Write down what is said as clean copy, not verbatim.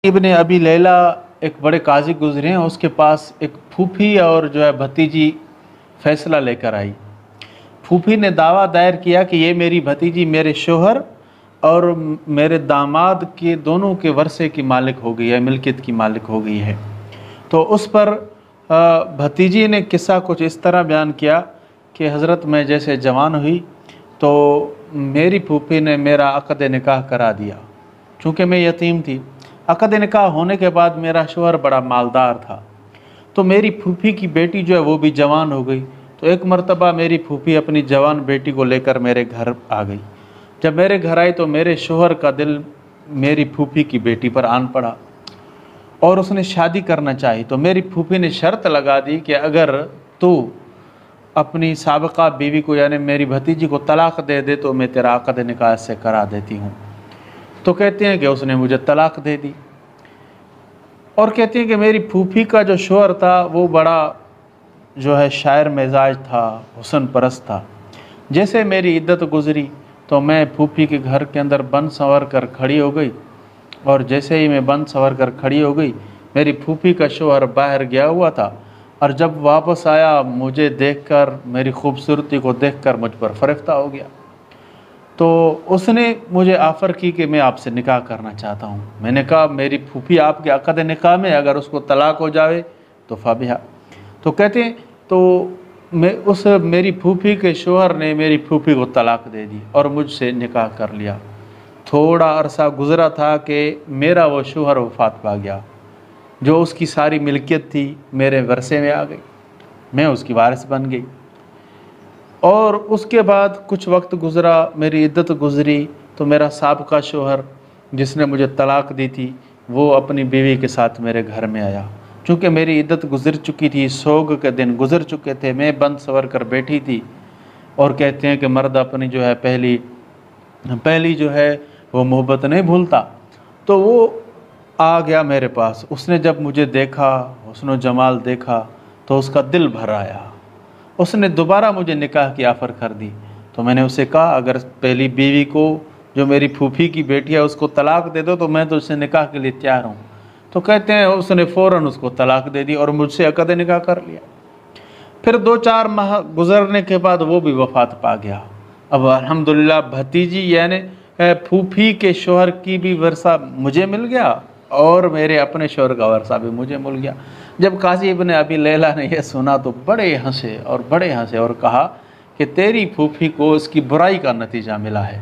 इब्ने अबी लैला एक बड़े काजी गुजरे हैं, उसके पास एक फूफी और जो है भतीजी फ़ैसला लेकर आई। फूफी ने दावा दायर किया कि ये मेरी भतीजी मेरे शोहर और मेरे दामाद के दोनों के वर्से की मालिक हो गई है, मिल्कियत की मालिक हो गई है। तो उस पर भतीजी ने किस्सा कुछ इस तरह बयान किया कि हज़रत मैं जैसे जवान हुई तो मेरी फूफी ने मेरा अक़द निकाह करा दिया। चूँकि मैं यतीम थी, अक़द निकाह होने के बाद मेरा शोहर बड़ा मालदार था, तो मेरी फूफी की बेटी जो है वो भी जवान हो गई। तो एक मरतबा मेरी फूफी अपनी जवान बेटी को लेकर मेरे घर आ गई। जब मेरे घर आई तो मेरे शोहर का दिल मेरी फूफी की बेटी पर आन पड़ा और उसने शादी करना चाही। तो मेरी फूफी ने शर्त लगा दी कि अगर तू अपनी साबिक़ा बीवी को यानी मेरी भतीजी को तलाक़ दे दे तो मैं तेरा अक़द निकाह से करा देती हूँ। तो कहते हैं कि उसने मुझे तलाक़ दे दी और कहते हैं कि मेरी फूफी का जो शोहर था वो बड़ा जो है शायर मिजाज था, हुस्न परस्त था। जैसे मेरी इद्दत गुज़री तो मैं फूफी के घर के अंदर बन संवर कर खड़ी हो गई और जैसे ही मैं बन संवर कर खड़ी हो गई, मेरी फूफी का शोहर बाहर गया हुआ था और जब वापस आया मुझे देखकर, मेरी खूबसूरती को देखकर मुझ पर फ़रिफ्ता हो गया। तो उसने मुझे ऑफ़र की कि मैं आपसे निकाह करना चाहता हूँ। मैंने कहा मेरी फूफी आपके अक़द निकाह में, अगर उसको तलाक़ हो जावे तो फ़ाबिहा। तो कहते हैं तो मेरी फूफी के शोहर ने मेरी फूफी को तलाक़ दे दी और मुझसे निकाह कर लिया। थोड़ा अरसा गुज़रा था कि मेरा वो शोहर वफ़ात पा गया। जो उसकी सारी मिल्कियत थी मेरे वर्से में आ गई, मैं उसकी वारिस बन गई। और उसके बाद कुछ वक्त गुज़रा, मेरी इद्दत गुज़री तो मेरा साबिक़ा शोहर जिसने मुझे तलाक़ दी थी वो अपनी बीवी के साथ मेरे घर में आया। चूँकि मेरी इद्दत गुज़र चुकी थी, सोग के दिन गुज़र चुके थे, मैं बंद सवर कर बैठी थी। और कहते हैं कि मर्द अपनी जो है पहली जो है वो मोहब्बत नहीं भूलता। तो वो आ गया मेरे पास। उसने जब मुझे देखा, हुस्न जमाल देखा तो उसका दिल भर आया। उसने दोबारा मुझे निकाह की ऑफ़र कर दी। तो मैंने उसे कहा अगर पहली बीवी को जो मेरी फूफी की बेटी है उसको तलाक़ दे दो तो मैं तो उससे निकाह के लिए तैयार हूँ। तो कहते हैं उसने फ़ौरन उसको तलाक़ दे दी और मुझसे अक़द निकाह कर लिया। फिर 2-4 माह गुज़रने के बाद वो भी वफ़ात पा गया। अब अल्हम्दुलिल्लाह भतीजी यानी फूफी के शोहर की भी वर्सा मुझे मिल गया और मेरे अपने शोहर का वर्सा भी मुझे मिल गया। जब काजी इब्ने अबी लैला ने यह सुना तो बड़े हंसे और कहा कि तेरी फूफी को इसकी बुराई का नतीजा मिला है।